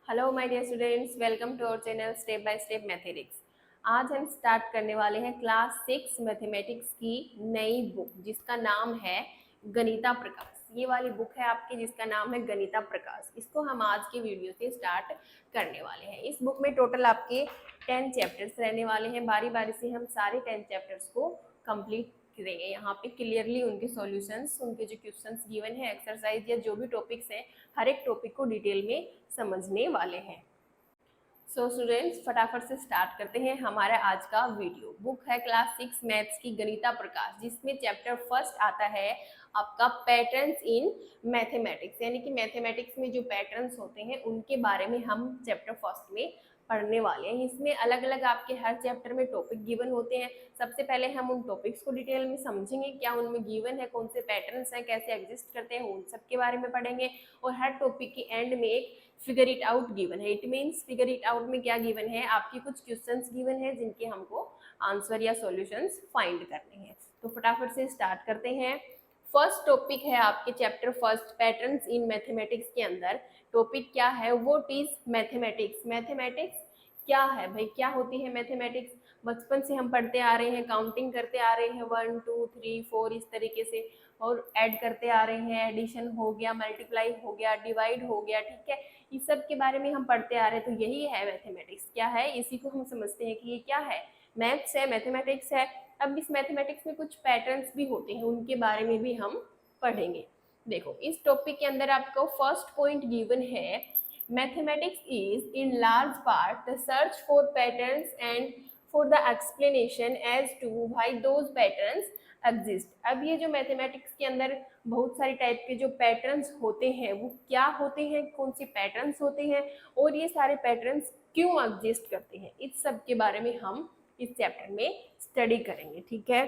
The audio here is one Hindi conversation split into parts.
Hello my dear students, welcome to our channel step by step mathematics. आज हम स्टार्ट करने वाले हैं क्लास 6 मैथमेटिक्स की नई बुक जिसका नाम है गणिता प्रकाश। ये वाली बुक है आपकी जिसका नाम है गणिता प्रकाश। इसको हम आज के वीडियो से स्टार्ट करने वाले हैं। इस बुक में टोटल आपके 10 चैप्टर्स रहने वाले हैं। बारी बारी से हम सारे 10 चैप्टर्स को कंप्लीट करेंगे। यहाँ पे क्लियरली उनके सॉल्यूशंस, उनके जो क्वेश्चंस गिवन है, एक्सरसाइज या जो भी टॉपिक्स हैं, हर एक टॉपिक को डिटेल में समझने वाले हैं। सो स्टूडेंट्स, फटाफट से स्टार्ट करते हैं हमारा आज का वीडियो। बुक है क्लास 6 मैथ्स की गणिता प्रकाश, जिसमें चैप्टर फर्स्ट आता है आपका पैटर्न्स इन मैथमेटिक्स, यानी कि मैथमेटिक्स में जो पैटर्न्स होते हैं उनके बारे में हम चैप्टर फर्स्ट में पढ़ने वाले हैं। इसमें अलग अलग आपके हर चैप्टर में टॉपिक गिवन होते हैं। सबसे पहले हम उन टॉपिक्स को डिटेल में समझेंगे, क्या उनमें गिवन है, कौन से पैटर्न्स हैं, कैसे एग्जिस्ट करते हैं, उन सब के बारे में पढ़ेंगे। और हर टॉपिक के एंड में एक फिगर इट आउट गिवन है। It means figure it out में क्या गिवन है, आपकी कुछ क्वेश्चंस गिवन है जिनके हमको आंसर या सॉल्यूशंस फाइंड करने हैं। तो फटाफट से स्टार्ट करते हैं। फर्स्ट टॉपिक है आपके chapter first patterns in mathematics के अंदर। टॉपिक क्या है, व्हाट इज मैथमेटिक्स। मैथमेटिक्स क्या है भाई, क्या होती है मैथमेटिक्स। बचपन से हम पढ़ते आ रहे हैं, काउंटिंग करते आ रहे हैं, 1 2 3 4 इस तरीके से, और ऐड करते आ रहे हैं। एडिशन हो गया, मल्टीप्लाई हो गया, डिवाइड हो गया, ठीक है। इस सब के बारे में हम पढ़ते आ रहे हैं। तो यही है मैथमेटिक्स। क्या है, इसी को हम समझते हैं कि ये क्या है, मैथ्स है, मैथमेटिक्स है। अब इस मैथमेटिक्स में कुछ पैटर्न्स भी होते हैं, उनके बारे में भी हम पढ़ेंगे। देखो, इस टॉपिक के अंदर आपको फर्स्ट पॉइंट गिवन है, mathematics is in large part the search for patterns and for the explanation as to why those patterns exist. अब ये जो मैथमेटिक्स के अंदर बहुत सारे टाइप के जो पैटर्न्स होते हैं वो क्या होते हैं, कौन से पैटर्न्स होते हैं, और ये सारे पैटर्न्स क्यों एग्जिस्ट करते हैं, इस सब के बारे में हम इस चैप्टर में स्टडी करेंगे, ठीक है।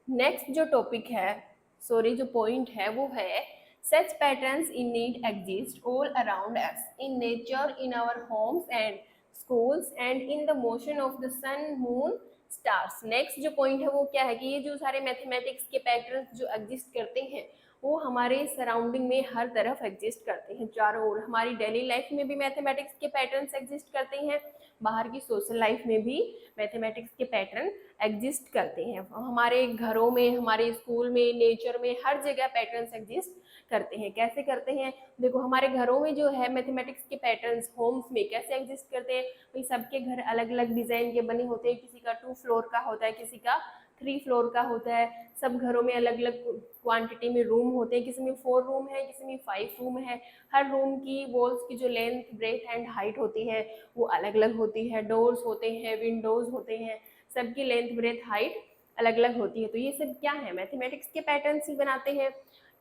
नेक्स्ट जो टॉपिक है, सॉरी जो पॉइंट है वो है, such patterns indeed exist all around us in nature, in our homes and schools and in the motion of the sun moon stars. Next जो पॉइंट है वो क्या है कि ये जो सारे मैथमेटिक्स के पैटर्न्स जो एग्जिस्ट करते हैं वो हमारे सराउंडिंग में हर तरफ एग्जिस्ट करते हैं, चारों ओर। हमारी डेली लाइफ में भी मैथमेटिक्स के पैटर्न्स एग्जिस्ट करते हैं, बाहर की सोशल लाइफ में भी मैथमेटिक्स के पैटर्न एग्जिस्ट करते हैं। हमारे घरों में, हमारे स्कूल में, नेचर में, हर जगह पैटर्न्स एग्जिस्ट करते हैं। कैसे करते हैं, देखो हमारे घरों में जो है मैथमेटिक्स के पैटर्न्स, होम्स में कैसे एग्जिस्ट करते हैं भाई, सबके घर अलग अलग डिजाइन के बने होते हैं। किसी का 2 फ्लोर का होता है, किसी का 3 फ्लोर का होता है। सब घरों में अलग अलग क्वांटिटी में रूम होते हैं, किसी में 4 रूम है, किसी में 5 रूम है। हर रूम की वॉल्स की जो लेंथ, ब्रेथ एंड हाइट होती है वो अलग अलग होती है। डोर्स होते हैं, विंडोज होते हैं, सबकी लेंथ, ब्रेथ, हाइट अलग अलग होती है। तो ये सब क्या है, मैथमेटिक्स के पैटर्न्स ही बनाते हैं।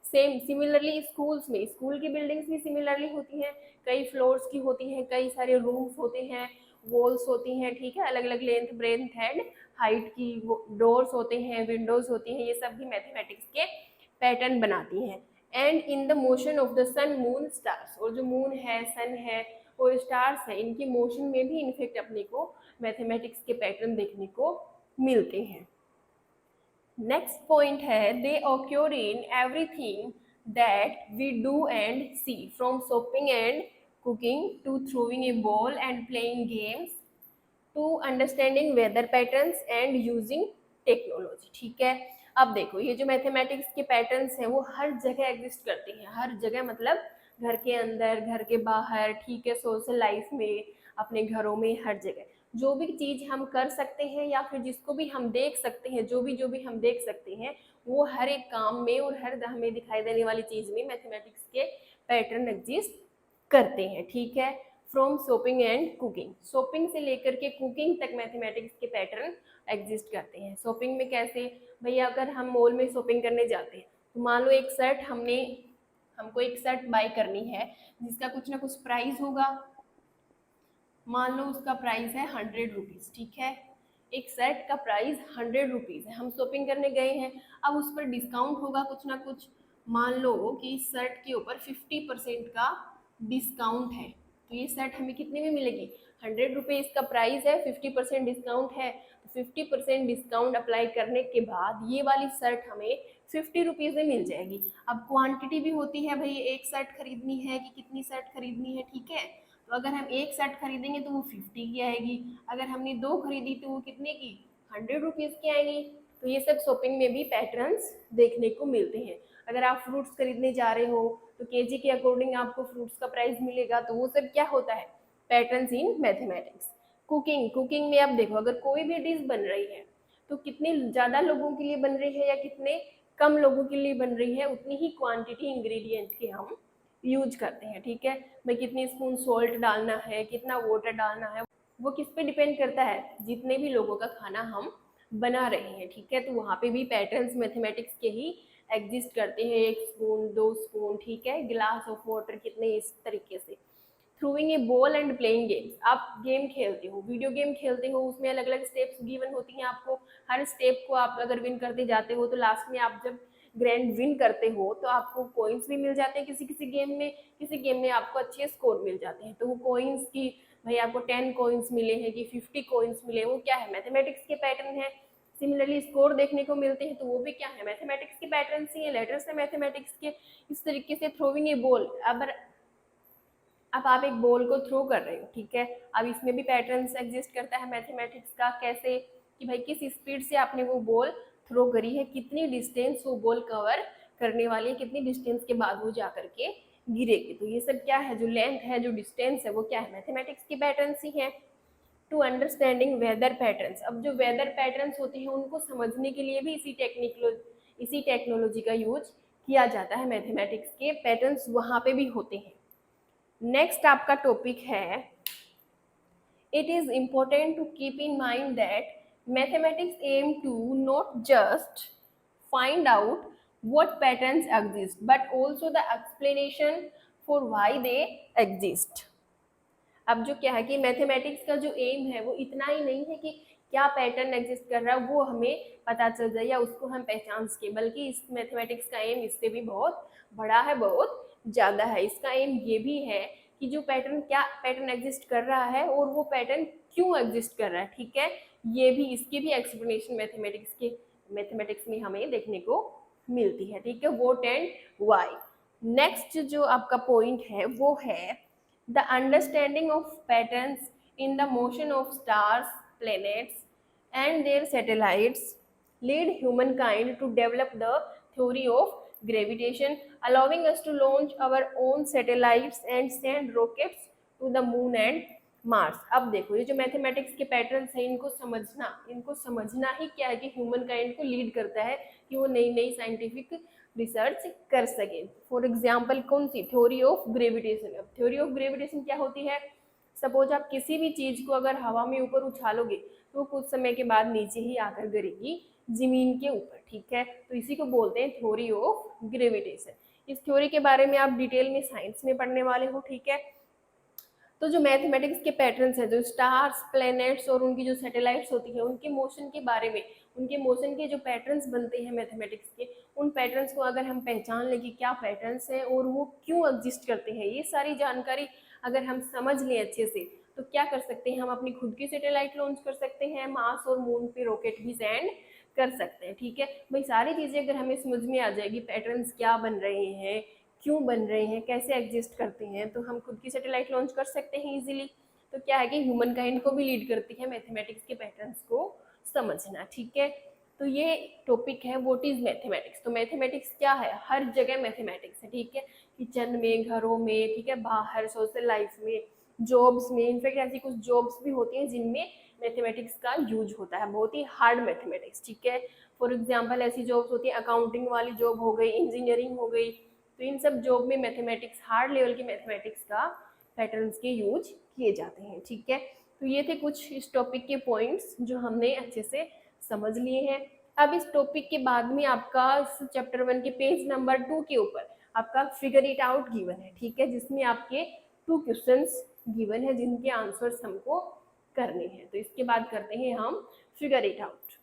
सेम सिमिलरली स्कूल्स में, स्कूल की बिल्डिंग्स भी सिमिलरली होती हैं, कई फ्लोर्स की होती हैं, कई सारे रूम्स होते हैं, वॉल्स होती हैं, ठीक है, अलग अलग लेंथ, ब्रेथ एंड हाइट की। डोर्स होते हैं, विंडोज होती हैं, ये सब भी मैथमेटिक्स के पैटर्न बनाती हैं। And in the motion of the sun moon stars, और जो मून है, सन है और स्टार्स है, इनकी मोशन में भी इनफेक्ट अपने को मैथमेटिक्स के पैटर्न देखने को मिलते हैं। नेक्स्ट पॉइंट है, they occur in everything that we do and see, from shopping and cooking to throwing a ball and playing games to understanding weather patterns and using technology, ठीक है। अब देखो, ये जो मैथमेटिक्स के पैटर्न्स हैं वो हर जगह एग्जिस्ट करते हैं, हर जगह मतलब घर के अंदर, घर के बाहर, ठीक है, सोशल लाइफ में, अपने घरों में, हर जगह। जो भी चीज हम कर सकते हैं या फिर जिसको भी हम देख सकते हैं, जो भी हम देख सकते हैं, वो हर एक काम में और हर हमें दिखाई देने वाली चीज में मैथमेटिक्स के पैटर्न एग्जिस्ट करते हैं, ठीक है। From shopping and cooking, shopping से लेकर के कुकिंग तक मैथमेटिक्स के पैटर्न एग्जिस्ट करते हैं। शॉपिंग में कैसे भैया, अगर हम मॉल में शॉपिंग करने जाते हैं तो मान लो एक शर्ट हमको एक शर्ट बाय करनी है जिसका कुछ ना कुछ प्राइस होगा। मान लो उसका प्राइस है 100 रुपीज़, ठीक है। एक शर्ट का प्राइस 100 रुपीज़ है, हम शॉपिंग करने गए हैं। अब उस पर डिस्काउंट होगा कुछ ना कुछ। मान लो कि इस शर्ट के ऊपर 50% का डिस्काउंट है, तो ये शर्ट हमें कितने में मिलेगी, 100 रुपीज़ का प्राइस है, 50% डिस्काउंट है, तो 50% डिस्काउंट अप्लाई करने के बाद ये वाली शर्ट हमें 50 रुपीज़ में मिल जाएगी। अब क्वांटिटी भी होती है भाई, एक शर्ट खरीदनी है कि कितनी शर्ट खरीदनी है, ठीक है। तो अगर हम एक सेट खरीदेंगे तो वो 50 की आएगी, अगर हमने 2 खरीदी तो वो कितने की 100 रुपीज़ की आएगी। तो ये सब शॉपिंग में भी पैटर्न्स देखने को मिलते हैं। अगर आप फ्रूट्स खरीदने जा रहे हो तो केजी के अकॉर्डिंग आपको फ्रूट्स का प्राइस मिलेगा, तो वो सब क्या होता है, पैटर्न्स इन मैथमेटिक्स। कुकिंग में आप देखो, अगर कोई भी डिश बन रही है तो कितने ज़्यादा लोगों के लिए बन रही है या कितने कम लोगों के लिए बन रही है, उतनी ही क्वांटिटी इंग्रेडिएंट के हम यूज करते हैं। ठीक है, भाई कितनी स्पून सॉल्ट डालना है, कितना वाटर डालना है, वो किस पे डिपेंड करता है, जितने भी लोगों का खाना हम बना रहे हैं। ठीक है, तो वहाँ पे भी पैटर्न्स मैथमेटिक्स के ही एग्जिस्ट करते हैं, 1 स्पून 2 स्पून, ठीक है, गिलास ऑफ वाटर कितने, इस तरीके से। Throwing a ball and playing games, आप गेम खेलते हो, वीडियो गेम खेलते हो, उसमें अलग अलग स्टेप्स गिवन होती हैं आपको, हर स्टेप को आप अगर विन करते जाते हो तो लास्ट में आप जब ग्रैंड विन करते हो तो आपको कॉइन्स भी मिल जाते हैं किसी किसी गेम में, किसी गेम में आपको अच्छे स्कोर मिल जाते हैं। तो वो कॉइन्स की, भाई आपको 10 कॉइन्स मिले हैं कि 50 कॉइन्स मिले, वो क्या है, मैथमेटिक्स के पैटर्न है। सिमिलरली स्कोर देखने को मिलते हैं तो वो भी क्या है, मैथमेटिक्स के पैटर्न ही है, लेटर्स है मैथमेटिक्स के। इस तरीके से थ्रोइंग ए बॉल, अब आप एक बॉल को थ्रो कर रहे हो, ठीक है, अब इसमें भी पैटर्न्स एग्जिस्ट करता है मैथमेटिक्स का, कैसे कि भाई किस स्पीड से आपने वो बॉल थ्रो करी है, कितनी डिस्टेंस वो बॉल कवर करने वाली है, कितनी डिस्टेंस के बाद वो जा करके गिरेगी। तो ये सब क्या है, जो लेंथ है, जो डिस्टेंस है, वो क्या है, मैथमेटिक्स की पैटर्न्स ही है। टू अंडरस्टैंडिंग वेदर पैटर्न्स, अब जो वेदर पैटर्न्स होते हैं उनको समझने के लिए भी इसी टेक्नोलॉजी का यूज किया जाता है, मैथमेटिक्स के पैटर्न्स वहाँ पे भी होते हैं। नेक्स्ट आपका टॉपिक है, it is important to keep in mind that mathematics aim to not just find out what patterns exist but also the explanation for why they exist। अब जो क्या है कि मैथमेटिक्स का जो एम है वो इतना ही नहीं है कि क्या पैटर्न एग्जिस्ट कर रहा है वो हमें पता चल जाए या उसको हम पहचान सके, बल्कि इस मैथमेटिक्स का एम इससे भी बहुत बड़ा है, बहुत ज़्यादा है। इसका एम ये भी है कि जो पैटर्न, क्या पैटर्न एग्जिस्ट कर रहा है और वो पैटर्न क्यों एग्जिस्ट कर रहा है, ठीक है, ये भी, इसकी भी एक्सप्लेनेशन मैथमेटिक्स में हमें देखने को मिलती है। ठीक है, व्हाट एंड व्हाई। नेक्स्ट जो आपका पॉइंट है वो है the understanding of patterns in the motion of stars, planets, and their satellites lead humankind to develop the theory of gravitation, allowing us to launch our own satellites and send rockets to the moon and Mars. अब देखो, ये जो मैथमेटिक्स के पैटर्न्स हैं इनको समझना ही क्या है कि ह्यूमन काइंड को लीड करता है कि वो नई नई साइंटिफिक रिसर्च कर सके। फॉर एग्जाम्पल कौन सी, थ्योरी ऑफ ग्रेविटेशन। अब थ्योरी ऑफ ग्रेविटेशन क्या होती है, सपोज आप किसी भी चीज को अगर हवा में ऊपर उछालोगे तो कुछ समय के बाद नीचे ही आकर गिरेगी जमीन के ऊपर। ठीक है, तो इसी को बोलते हैं थ्योरी ऑफ ग्रेविटेशन। इस थ्योरी के बारे में आप डिटेल में साइंस में पढ़ने वाले हो। ठीक है, तो जो मैथमेटिक्स के पैटर्न्स हैं, जो स्टार्स, प्लैनेट्स और उनकी जो सैटेलाइट्स होती हैं, उनके मोशन के बारे में, उनके मोशन के जो पैटर्न्स बनते हैं मैथमेटिक्स के, उन पैटर्न्स को अगर हम पहचान लें कि क्या पैटर्न्स हैं और वो क्यों एग्जिस्ट करते हैं, ये सारी जानकारी अगर हम समझ लें अच्छे से तो क्या कर सकते हैं, हम अपनी खुद की सैटेलाइट लॉन्च कर सकते हैं, मार्स और मून पे रॉकेट भी सेंड कर सकते हैं। ठीक है भाई, सारी चीज़ें अगर हमें समझ में आ जाएगी, पैटर्न्स क्या बन रहे हैं, क्यों बन रहे हैं, कैसे एग्जिस्ट करते हैं, तो हम खुद की सैटेलाइट लॉन्च कर सकते हैं इजीली। तो क्या है कि ह्यूमन काइंड को भी लीड करती है मैथमेटिक्स के पैटर्न्स को समझना। ठीक है, तो ये टॉपिक है व्हाट इज मैथमेटिक्स। तो मैथमेटिक्स क्या है, हर जगह मैथमेटिक्स है। ठीक है, किचन में, घरों में, ठीक है, बाहर सोशल लाइफ में, जॉब्स में, इनफैक्ट ऐसी कुछ जॉब्स भी होती हैं जिनमें मैथमेटिक्स का यूज होता है, बहुत ही हार्ड मैथमेटिक्स। ठीक है, फॉर एग्जाम्पल ऐसी जॉब्स होती है, अकाउंटिंग वाली जॉब हो गई, इंजीनियरिंग हो गई, तो इन सब जॉब में मैथमेटिक्स, हार्ड लेवल के मैथमेटिक्स का पैटर्न्स के यूज किए जाते हैं। ठीक है, तो ये थे कुछ इस टॉपिक के पॉइंट्स जो हमने अच्छे से समझ लिए हैं। अब इस टॉपिक के बाद में आपका चैप्टर 1 के पेज नंबर 2 के ऊपर आपका फिगर इट आउट गिवन है। ठीक है, जिसमें आपके 2 क्वेश्चंस गिवन है जिनके आंसर्स हमको करने हैं। तो इसके बाद करते हैं हम figure it out.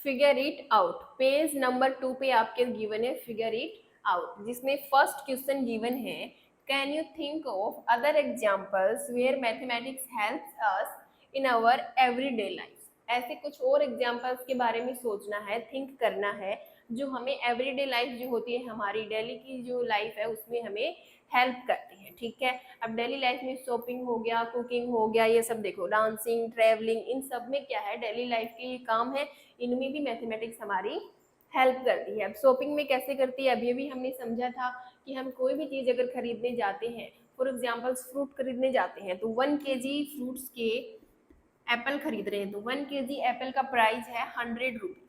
Figure it out page number 2 पे आपके गिवन है फिगर इट आउट, जिसमें फर्स्ट क्वेश्चन गिवन है, can you think of other examples where mathematics helps us in our everyday life. ऐसे कुछ और एग्जाम्पल्स के बारे में सोचना है, थिंक करना है जो हमें एवरीडे लाइफ जो होती है, हमारी डेली की जो लाइफ है उसमें हमें हेल्प करती है। ठीक है, अब डेली लाइफ में शॉपिंग हो गया, कुकिंग हो गया, ये सब देखो, डांसिंग, ट्रैवलिंग, इन सब में क्या है, डेली लाइफ के ये काम है, इनमें भी मैथमेटिक्स हमारी हेल्प करती है। अब शॉपिंग में कैसे करती है, अभी अभी हमने समझा था कि हम कोई भी चीज़ अगर खरीदने जाते हैं, फॉर एग्जाम्पल फ्रूट खरीदने जाते हैं, तो 1 kg फ्रूट्स के एप्पल खरीद रहे हैं, तो 1 kg एप्पल का प्राइस है 100 रुपीज।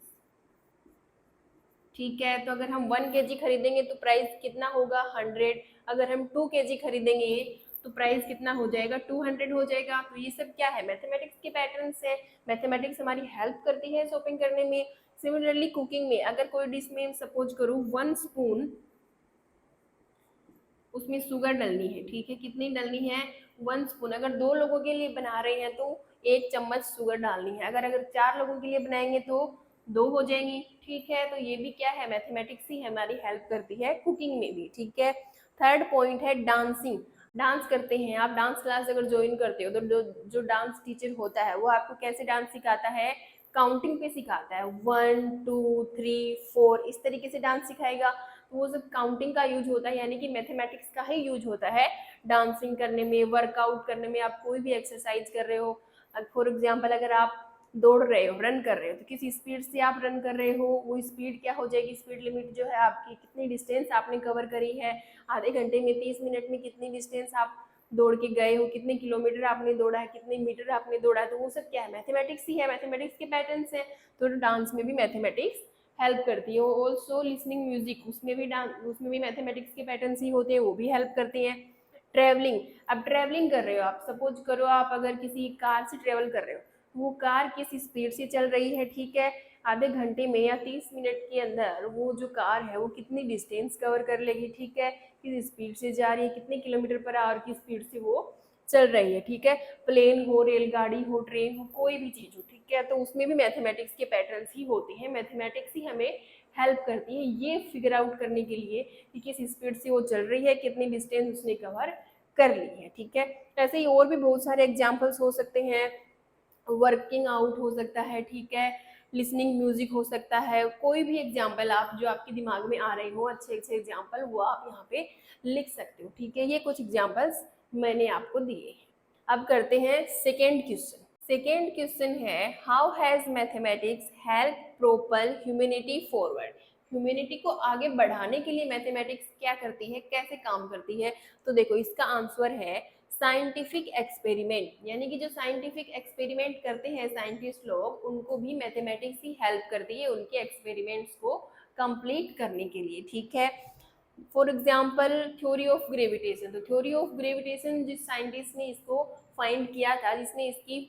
ठीक है, तो अगर हम 1 kg खरीदेंगे तो प्राइस कितना होगा, 100। अगर हम 2 kg खरीदेंगे तो प्राइस कितना हो जाएगा, 200 हो जाएगा। तो ये सब क्या है, मैथमेटिक्स के पैटर्न्स है। मैथमेटिक्स हमारी हेल्प करती है शॉपिंग करने में। सिमिलरली कुकिंग में, अगर कोई डिश में सपोज करूँ 1 स्पून उसमें शुगर डलनी है, ठीक है, कितनी डलनी है, 1 स्पून। अगर 2 लोगों के लिए बना रहे हैं तो 1 चम्मच शुगर डालनी है। अगर 4 लोगों के लिए बनाएंगे तो 2 हो जाएंगी। ठीक है, तो ये भी क्या है, मैथमेटिक्स ही हमारी हेल्प करती है कुकिंग में भी। ठीक है, थर्ड पॉइंट है डांसिंग। डांस करते हैं आप, डांस क्लास अगर ज्वाइन करते हो तो जो डांस टीचर होता है वो आपको कैसे डांस सिखाता है, काउंटिंग पे सिखाता है, 1 2 3 4, इस तरीके से डांस सिखाएगा। तो वो सब काउंटिंग का यूज होता है, यानी कि मैथमेटिक्स का ही यूज होता है डांसिंग करने में, वर्कआउट करने में। आप कोई भी एक्सरसाइज कर रहे हो, फॉर एग्जाम्पल अगर आप दौड़ रहे हो, रन कर रहे हो, तो किस स्पीड से आप रन कर रहे हो, वो स्पीड क्या हो जाएगी, स्पीड लिमिट जो है आपकी, कितनी डिस्टेंस आपने कवर करी है, आधे घंटे में, 30 मिनट में कितनी डिस्टेंस आप दौड़ के गए हो, कितने किलोमीटर आपने दौड़ा है, कितने मीटर आपने दौड़ा है, तो वो सब क्या है, मैथमेटिक्स ही है, मैथमेटिक्स के पैटर्न्स है। तो डांस में भी मैथमेटिक्स हेल्प करती है। ऑल्सो लिसनिंग म्यूजिक, उसमें भी मैथमेटिक्स के पैटर्न्स ही होते हैं, वो भी हेल्प करते हैं। ट्रैवलिंग, अब ट्रैवलिंग कर रहे हो आप, सपोज करो आप अगर किसी कार से ट्रेवल कर रहे हो, वो कार किस स्पीड से चल रही है, ठीक है, आधे घंटे में या 30 मिनट के अंदर वो जो कार है वो कितनी डिस्टेंस कवर कर लेगी, ठीक है, किस स्पीड से जा रही है, कितने किलोमीटर पर आवर की स्पीड से वो चल रही है। ठीक है, प्लेन हो, रेलगाड़ी हो, ट्रेन हो, कोई भी चीज हो, ठीक है, तो उसमें भी मैथमेटिक्स के पैटर्न्स ही होते हैं। मैथमेटिक्स ही हमें हेल्प करती है ये फिगर आउट करने के लिए कि किस स्पीड से वो चल रही है, कितनी डिस्टेंस उसने कवर कर ली है। ठीक है, ऐसे ही और भी बहुत सारे एग्जाम्पल्स हो सकते हैं, वर्किंग आउट हो सकता है, ठीक है, लिसनिंग म्यूजिक हो सकता है, कोई भी एग्जाम्पल आप जो आपके दिमाग में आ रहे हो, अच्छे अच्छे एग्जाम्पल, वो आप यहाँ पे लिख सकते हो। ठीक है, ये कुछ एग्जाम्पल्स मैंने आपको दिए। अब करते हैं सेकेंड क्वेश्चन। सेकेंड क्वेश्चन है, how has mathematics help propel humanity forward. Humanity को आगे बढ़ाने के लिए मैथमेटिक्स क्या करती है, कैसे काम करती है, तो देखो इसका आंसर है साइंटिफिक एक्सपेरिमेंट। यानी कि जो साइंटिफिक एक्सपेरिमेंट करते हैं साइंटिस्ट लोग, उनको भी मैथमेटिक्स ही हेल्प करती है उनके एक्सपेरिमेंट्स को कंप्लीट करने के लिए। ठीक है, for example theory of gravitation, तो थ्योरी ऑफ ग्रेविटेशन जिस साइंटिस्ट ने इसको फाइंड किया था, जिसने इसकी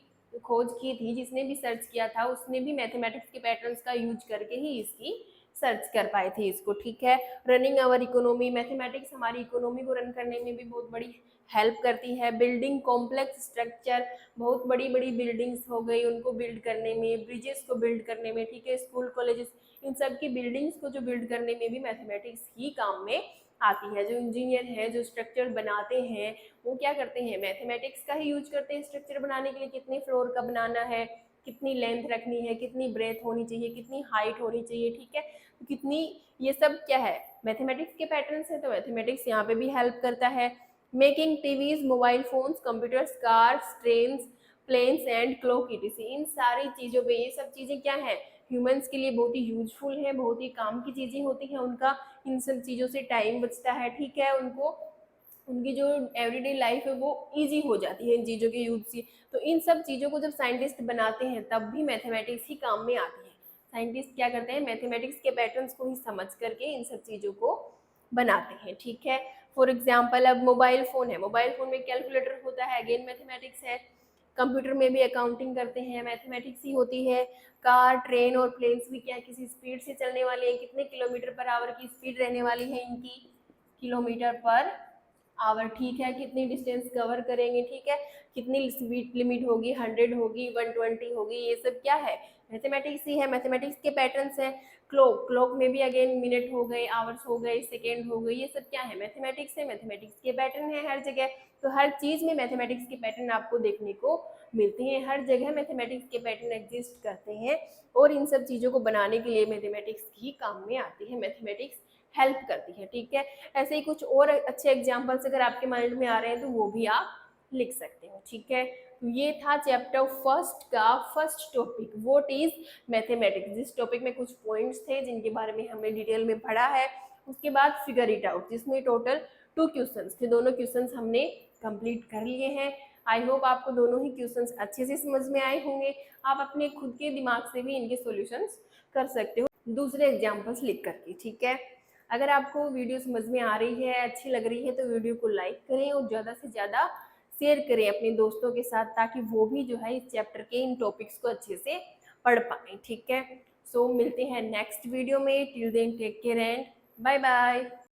खोज की थी, जिसने भी सर्च किया था, उसने भी मैथमेटिक्स के पैटर्न्स का यूज करके ही इसकी सर्च कर पाए थे इसको। ठीक है, रनिंग आवर इकोनॉमी, मैथमेटिक्स हमारी इकोनॉमी को रन करने में भी बहुत बड़ी हेल्प करती है। बिल्डिंग कॉम्प्लेक्स स्ट्रक्चर, बहुत बड़ी बड़ी बिल्डिंग्स हो गई, उनको बिल्ड करने में, ब्रिजेस को बिल्ड करने में, ठीक है, स्कूल कॉलेजेस, इन सब की बिल्डिंग्स को जो बिल्ड करने में भी मैथमेटिक्स ही काम में आती है। जो इंजीनियर हैं, जो स्ट्रक्चर बनाते हैं, वो क्या करते हैं, मैथमेटिक्स का ही यूज करते हैं स्ट्रक्चर बनाने के लिए। कितने फ्लोर का बनाना है, कितनी लेंथ रखनी है, कितनी ब्रेथ होनी चाहिए, कितनी हाइट होनी चाहिए, ठीक है, तो कितनी, ये सब क्या है, मैथमेटिक्स के पैटर्न्स है। तो मैथमेटिक्स यहाँ पे भी हेल्प करता है। Making TVs, mobile phones, computers, cars, trains, planes and clock etc, इन सारी चीज़ों पे, ये सब चीज़ें क्या है, ह्यूमंस के लिए बहुत ही यूजफुल है, बहुत ही काम की चीज़ें होती हैं, उनका इन सब चीज़ों से टाइम बचता है। ठीक है, उनको उनकी जो एवरीडे लाइफ है वो इजी हो जाती है इन चीज़ों के यूज से। तो इन सब चीज़ों को जब साइंटिस्ट बनाते हैं तब भी मैथमेटिक्स ही काम में आती है। साइंटिस्ट क्या करते हैं, मैथमेटिक्स के पैटर्न्स को ही समझ करके इन सब चीज़ों को बनाते हैं। ठीक है, फॉर एग्जाम्पल अब मोबाइल फ़ोन है, मोबाइल फ़ोन में कैलकुलेटर होता है, अगेन मैथमेटिक्स है। कंप्यूटर में भी अकाउंटिंग करते हैं, मैथमेटिक्स ही होती है। कार, ट्रेन और प्लेन्स भी क्या किसी स्पीड से चलने वाले हैं, कितने किलोमीटर पर आवर की स्पीड रहने वाली है इनकी, किलोमीटर पर आवर, ठीक है, कितनी डिस्टेंस कवर करेंगे, ठीक है, कितनी स्पीड लिमिट होगी, 100 होगी, 120 होगी, ये सब क्या है, मैथमेटिक्स ही है, मैथमेटिक्स के पैटर्न्स हैं। क्लॉक, क्लॉक में भी अगेन मिनट हो गए, आवर्स हो गए, सेकेंड हो गए, ये सब क्या है, मैथमेटिक्स है, मैथमेटिक्स के पैटर्न है हर जगह। तो हर चीज़ में मैथमेटिक्स के पैटर्न आपको देखने को मिलते हैं, हर जगह मैथमेटिक्स के पैटर्न एग्जिस्ट करते हैं और इन सब चीज़ों को बनाने के लिए मैथमेटिक्स ही काम में आती है, मैथमेटिक्स हेल्प करती है। ठीक है, ऐसे ही कुछ और अच्छे एग्जाम्पल्स अगर आपके माइंड में आ रहे हैं तो वो भी आप लिख सकते हो। ठीक है, तो ये था चैप्टर फर्स्ट का first topic, what is mathematics. जिस टॉपिक में कुछ पॉइंट्स थे जिनके बारे में हमने डिटेल में पढ़ा है। उसके बाद फिगर इट आउट, जिसमें टोटल 2 क्वेश्चंस थे, दोनों क्वेश्चंस हमने कंप्लीट कर लिए हैं। आई होप आपको दोनों ही क्वेश्चंस अच्छे से समझ में आए होंगे। आप अपने खुद के दिमाग से भी इनके सॉल्यूशंस कर सकते हो दूसरे एग्जाम्पल्स लिख करके। ठीक है, अगर आपको वीडियो समझ में आ रही है, अच्छी लग रही है, तो वीडियो को लाइक करें और ज़्यादा से ज़्यादा शेयर करें अपने दोस्तों के साथ, ताकि वो भी जो है इस चैप्टर के इन टॉपिक्स को अच्छे से पढ़ पाएँ। ठीक है, सो मिलते हैं नेक्स्ट वीडियो में। Till then take care and bye bye.